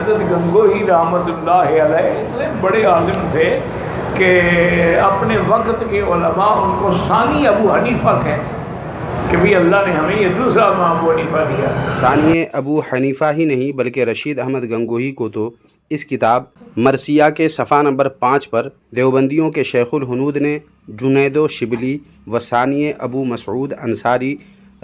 حضرت گنگوہی رحمۃ اللہ علیہ اتنے بڑے عالم تھے کہ اپنے وقت کے علماء ان کو ثانی ابو حنیفہ کہتے کہ بھی اللہ نے ہمیں یہ دوسرا امام ابو حنیفہ دیا۔ ثانی ابو حنیفہ ہی نہیں بلکہ رشید احمد گنگوہی کو تو اس کتاب مرثیہ کے صفحہ نمبر 5 پر دیوبندیوں کے شیخ الہنود نے جنید و شبلی و ثانی ابو مسعود انصاری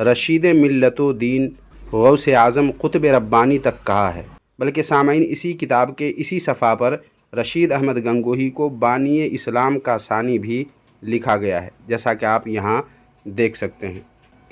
رشید ملت و دین غوث اعظم قطب ربانی تک کہا ہے، بلکہ سامعین اسی کتاب کے اسی صفحہ پر رشید احمد گنگوہی کو بانی اسلام کا ثانی بھی لکھا گیا ہے، جیسا کہ آپ یہاں دیکھ سکتے ہیں۔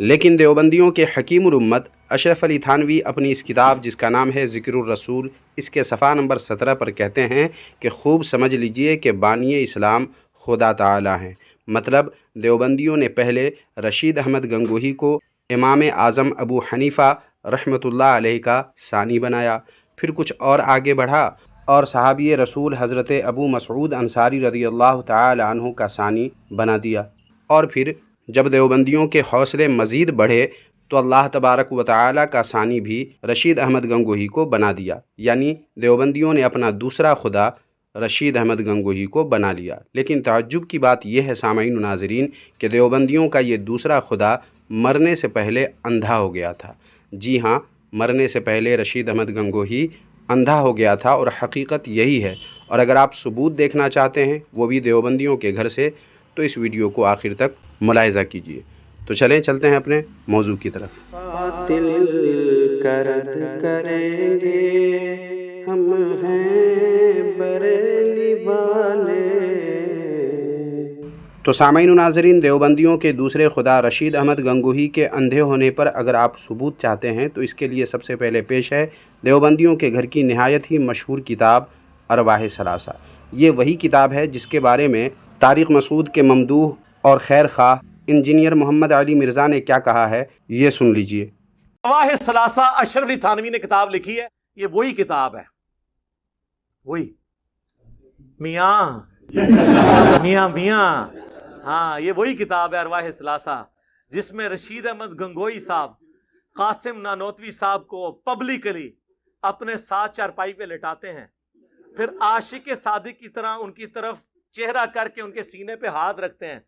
لیکن دیوبندیوں کے حکیم الامت اشرف علی تھانوی اپنی اس کتاب جس کا نام ہے ذکر الرسول، اس کے صفحہ نمبر 17 پر کہتے ہیں کہ خوب سمجھ لیجئے کہ بانی اسلام خدا تعالی ہیں۔ مطلب دیوبندیوں نے پہلے رشید احمد گنگوہی کو امام اعظم ابو حنیفہ رحمۃ اللہ علیہ کا ثانی بنایا، پھر کچھ اور آگے بڑھا اور صحابی رسول حضرت ابو مسعود انصاری رضی اللہ تعالی عنہ کا ثانی بنا دیا، اور پھر جب دیوبندیوں کے حوصلے مزید بڑھے تو اللہ تبارک و تعالی کا ثانی بھی رشید احمد گنگوہی کو بنا دیا، یعنی دیوبندیوں نے اپنا دوسرا خدا رشید احمد گنگوہی کو بنا لیا۔ لیکن تعجب کی بات یہ ہے سامعین و ناظرین کہ دیوبندیوں کا یہ دوسرا خدا مرنے سے پہلے اندھا ہو گیا تھا۔ جی ہاں، مرنے سے پہلے رشید احمد گنگوہی اندھا ہو گیا تھا، اور حقیقت یہی ہے۔ اور اگر آپ ثبوت دیکھنا چاہتے ہیں وہ بھی دیوبندیوں کے گھر سے، تو اس ویڈیو کو آخر تک ملاحظہ کیجیے۔ تو چلتے ہیں اپنے موضوع کی طرف۔ قاتل کرد کریں گے ہم ہیں بریلی والے۔ تو سامعین و ناظرین، دیوبندیوں کے دوسرے خدا رشید احمد گنگوہی کے اندھے ہونے پر اگر آپ ثبوت چاہتے ہیں تو اس کے لیے سب سے پہلے پیش ہے دیوبندیوں کے گھر کی نہایت ہی مشہور کتاب ارواح ثلاثہ۔ یہ وہی کتاب ہے جس کے بارے میں طارق مسعود کے ممدوح اور خیر خواہ انجینئر محمد علی مرزا نے کیا کہا ہے، یہ سن لیجئے۔ ارواح ثلاثہ اشرف علی تھانوی نے کتاب لکھی ہے، یہ وہی کتاب ہے، وہی میاں ہاں، یہ وہی کتاب ہے ارواح ثلاثہ، جس میں رشید احمد گنگوہی صاحب قاسم نانوتوی صاحب کو پبلکلی اپنے ساتھ چارپائی پہ لٹاتے ہیں، پھر عاشق صادق کی طرح ان کی طرف چہرہ کر کے ان کے سینے پہ ہاتھ رکھتے ہیں۔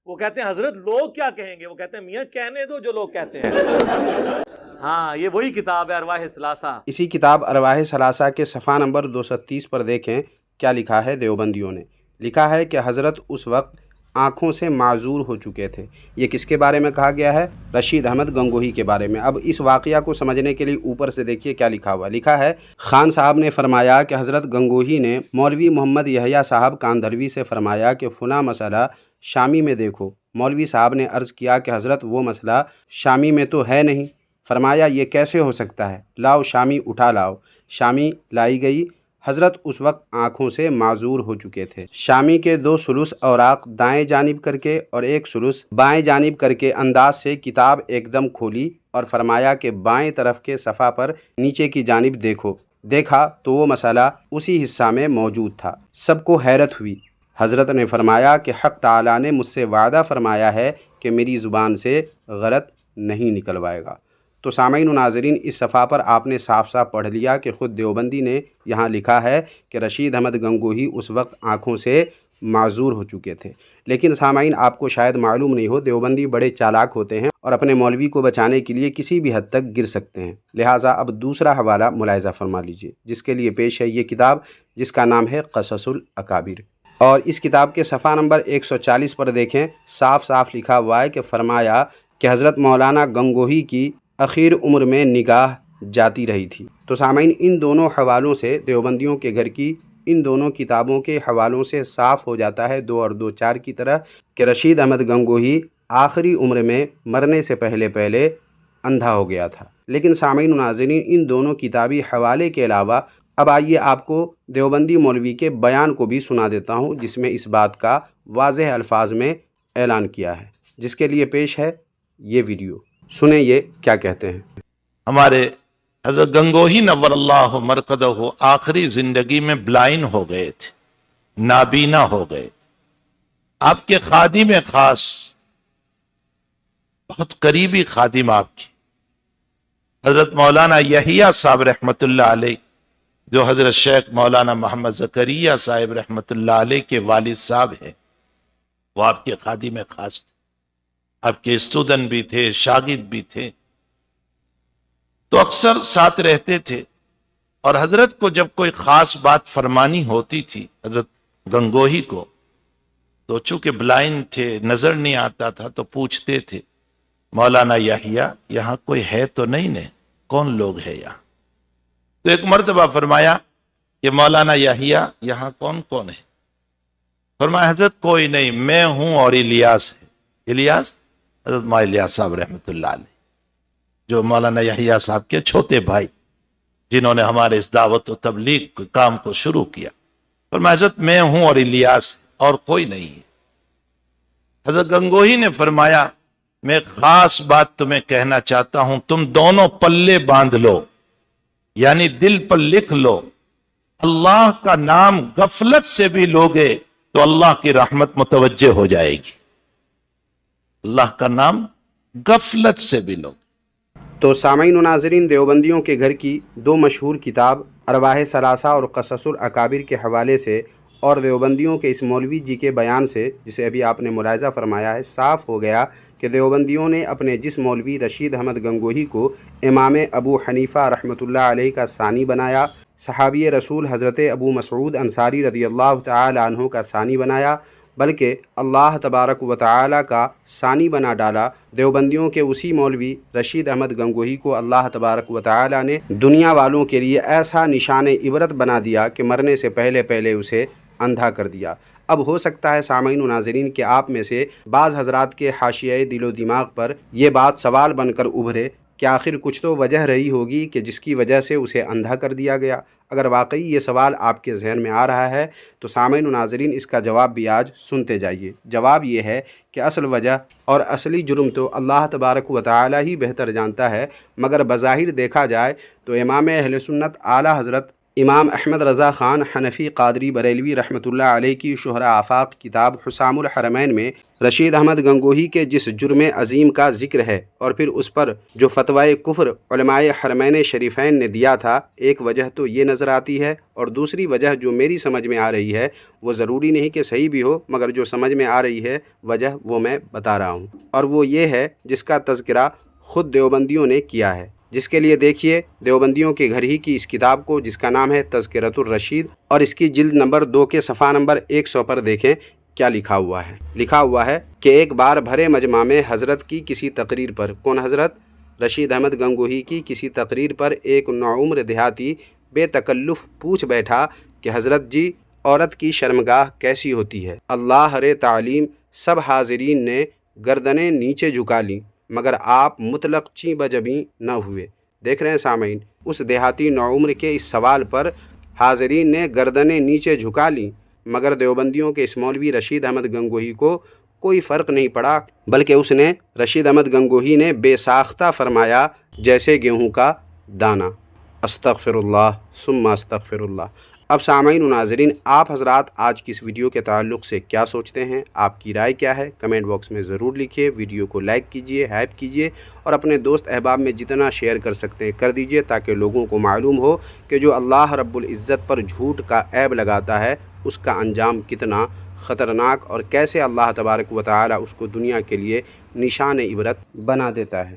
وہ کہتے ہیں حضرت لوگ کیا کہیں گے؟ وہ کہتے ہیں میاں کہنے دو جو لوگ کہتے ہیں۔ ہاں، یہ وہی کتاب ہے ارواح ثلاثہ۔ اسی کتاب ارواح ثلاثہ کے صفحہ نمبر 230 پر دیکھیں کیا لکھا ہے دیوبندیوں نے۔ لکھا ہے کہ حضرت اس وقت آنکھوں سے معذور ہو چکے تھے۔ یہ کس کے بارے میں کہا گیا ہے؟ رشید احمد گنگوہی کے بارے میں۔ اب اس واقعہ کو سمجھنے کے لیے اوپر سے دیکھیے کیا لکھا ہوا۔ لکھا ہے خان صاحب نے فرمایا کہ حضرت گنگوہی نے مولوی محمد یحییٰ صاحب کاندھلوی سے فرمایا کہ فلاں مسئلہ شامی میں دیکھو۔ مولوی صاحب نے عرض کیا کہ حضرت وہ مسئلہ شامی میں تو ہے نہیں۔ فرمایا یہ کیسے ہو سکتا ہے؟ لاؤ شامی اٹھا لاؤ۔ شامی لائی گئی۔ حضرت اس وقت آنکھوں سے معذور ہو چکے تھے۔ شامی کے 2 ثلث اوراق دائیں جانب کر کے اور 1 ثلث بائیں جانب کر کے انداز سے کتاب ایک دم کھولی اور فرمایا کہ بائیں طرف کے صفحہ پر نیچے کی جانب دیکھو۔ دیکھا تو وہ مسئلہ اسی حصہ میں موجود تھا۔ سب کو حیرت ہوئی۔ حضرت نے فرمایا کہ حق تعالیٰ نے مجھ سے وعدہ فرمایا ہے کہ میری زبان سے غلط نہیں نکلوائے گا۔ تو سامعین و ناظرین، اس صفحہ پر آپ نے صاف صاف پڑھ لیا کہ خود دیوبندی نے یہاں لکھا ہے کہ رشید احمد گنگوہی اس وقت آنکھوں سے معذور ہو چکے تھے۔ لیکن سامعین، آپ کو شاید معلوم نہیں ہو، دیوبندی بڑے چالاک ہوتے ہیں اور اپنے مولوی کو بچانے کے لیے کسی بھی حد تک گر سکتے ہیں۔ لہٰذا اب دوسرا حوالہ ملاحظہ فرما لیجئے، جس کے لیے پیش ہے یہ کتاب جس کا نام ہے قصص الاکابر۔ اور اس کتاب کے صفحہ نمبر 140 پر دیکھیں، صاف صاف لکھا ہوا ہے کہ فرمایا کہ حضرت مولانا گنگوہی کی اخیر عمر میں نگاہ جاتی رہی تھی۔ تو سامعین، ان دونوں حوالوں سے، دیوبندیوں کے گھر کی ان دونوں کتابوں کے حوالوں سے صاف ہو جاتا ہے 2 اور 2 4 کی طرح کہ رشید احمد گنگوہی آخری عمر میں مرنے سے پہلے اندھا ہو گیا تھا۔ لیکن سامعین و ناظرین، ان دونوں کتابی حوالے کے علاوہ اب آئیے آپ کو دیوبندی مولوی کے بیان کو بھی سنا دیتا ہوں، جس میں اس بات کا واضح الفاظ میں اعلان کیا ہے، جس کے لیے پیش ہے یہ ویڈیو۔ سنیں یہ کیا کہتے ہیں۔ ہمارے حضرت گنگوہی نور اللہ مرقدہ آخری زندگی میں بلائنڈ ہو گئے تھے، نابینا ہو گئے۔ آپ کے خادم خاص، بہت قریبی خادم آپ کی حضرت مولانا یحییٰ صاحب رحمۃ اللہ علیہ جو حضرت شیخ مولانا محمد زکریہ صاحب رحمۃ اللہ علیہ کے والد صاحب ہیں، وہ آپ کے خادم خاص تھے، آپ کے اسٹوڈنٹ بھی تھے، شاگرد بھی تھے، تو اکثر ساتھ رہتے تھے۔ اور حضرت کو جب کوئی خاص بات فرمانی ہوتی تھی حضرت گنگوہی کو، تو چونکہ بلائنڈ تھے، نظر نہیں آتا تھا، تو پوچھتے تھے مولانا یحییٰ یہاں کوئی ہے تو نہیں نے، کون لوگ ہے یہاں؟ تو ایک مرتبہ فرمایا کہ مولانا یحییٰ یہاں کون کون ہے؟ فرمایا حضرت کوئی نہیں، میں ہوں اور الیاس ہے۔ الیاس حضرت مولانا الیاس صاحب رحمۃ اللہ علیہ، جو مولانا یحییٰ صاحب کے چھوٹے بھائی، جنہوں نے ہمارے اس دعوت و تبلیغ کے کام کو شروع کیا۔ فرمایا حضرت میں ہوں اور الیاس اور کوئی نہیں ہے۔ حضرت گنگوہی نے فرمایا میں خاص بات تمہیں کہنا چاہتا ہوں، تم دونوں پلے باندھ لو، یعنی دل پر لکھ لو، اللہ کا نام غفلت سے بھی لوگے تو اللہ کی رحمت متوجہ ہو جائے گی۔ اللہ کا نام غفلت سے بھی لوگ۔ تو سامعین و ناظرین، دیوبندیوں کے گھر کی دو مشہور کتاب ارواح ثلاثہ اور قصص الاکابر کے حوالے سے اور دیوبندیوں کے اس مولوی جی کے بیان سے، جسے ابھی آپ نے ملاحظہ فرمایا ہے، صاف ہو گیا کہ دیوبندیوں نے اپنے جس مولوی رشید احمد گنگوہی کو امام ابو حنیفہ رحمۃ اللہ علیہ کا ثانی بنایا، صحابی رسول حضرت ابو مسعود انصاری رضی اللہ تعالی عنہ کا ثانی بنایا، بلکہ اللہ تبارک و تعالی کا ثانی بنا ڈالا، دیوبندیوں کے اسی مولوی رشید احمد گنگوہی کو اللہ تبارک و تعالی نے دنیا والوں کے لیے ایسا نشان عبرت بنا دیا کہ مرنے سے پہلے اسے اندھا کر دیا۔ اب ہو سکتا ہے سامعین و ناظرین کہ آپ میں سے بعض حضرات کے حاشیۂ دل و دماغ پر یہ بات سوال بن کر ابھرے کہ آخر کچھ تو وجہ رہی ہوگی کہ جس کی وجہ سے اسے اندھا کر دیا گیا۔ اگر واقعی یہ سوال آپ کے ذہن میں آ رہا ہے تو سامعین و ناظرین اس کا جواب بھی آج سنتے جائیے۔ جواب یہ ہے کہ اصل وجہ اور اصلی جرم تو اللہ تبارک و تعالی ہی بہتر جانتا ہے، مگر بظاہر دیکھا جائے تو امام اہل سنت اعلیٰ حضرت امام احمد رضا خان حنفی قادری بریلوی رحمۃ اللہ علیہ کی شہرہ آفاق کتاب حسام الحرمین میں رشید احمد گنگوہی کے جس جرم عظیم کا ذکر ہے اور پھر اس پر جو فتوی کفر علماء حرمین شریفین نے دیا تھا، ایک وجہ تو یہ نظر آتی ہے، اور دوسری وجہ جو میری سمجھ میں آ رہی ہے وہ ضروری نہیں کہ صحیح بھی ہو، مگر جو سمجھ میں آ رہی ہے وجہ وہ میں بتا رہا ہوں، اور وہ یہ ہے جس کا تذکرہ خود دیوبندیوں نے کیا ہے، جس کے لیے دیکھیے دیوبندیوں کے گھر ہی کی اس کتاب کو، جس کا نام ہے تذکرۃ الرشید، اور اس کی جلد نمبر 2 کے صفحہ نمبر 100 پر دیکھیں کیا لکھا ہوا ہے۔ لکھا ہوا ہے کہ ایک بار بھرے مجمع میں حضرت کی کسی تقریر پر، کون حضرت؟ رشید احمد گنگوہی کی کسی تقریر پر ایک نوعمر دیہاتی بے تکلف پوچھ بیٹھا کہ حضرت جی عورت کی شرمگاہ کیسی ہوتی ہے؟ اللہ رے تعلیم سب حاضرین نے گردنیں نیچے جھکا لیں، مگر آپ مطلق چیں بجبیں نہ ہوئے۔ دیکھ رہے ہیں سامعین، اس دیہاتی نوعمر کے اس سوال پر حاضرین نے گردنیں نیچے جھکا لیں، مگر دیوبندیوں کے اس مولوی رشید احمد گنگوہی کو کوئی فرق نہیں پڑا، بلکہ اس نے رشید احمد گنگوہی نے بے ساختہ فرمایا جیسے گیہوں کا دانہ۔ استغفر اللہ ثم استغفر اللہ۔ اب سامعین و ناظرین، آپ حضرات آج کی اس ویڈیو کے تعلق سے کیا سوچتے ہیں؟ آپ کی رائے کیا ہے؟ کمنٹ باکس میں ضرور لکھیے۔ ویڈیو کو لائک کیجیے، ہائپ کیجیے، اور اپنے دوست احباب میں جتنا شیئر کر سکتے ہیں کر دیجیے، تاکہ لوگوں کو معلوم ہو کہ جو اللہ رب العزت پر جھوٹ کا عیب لگاتا ہے اس کا انجام کتنا خطرناک اور کیسے اللہ تبارک و تعالی اس کو دنیا کے لیے نشان عبرت بنا دیتا ہے۔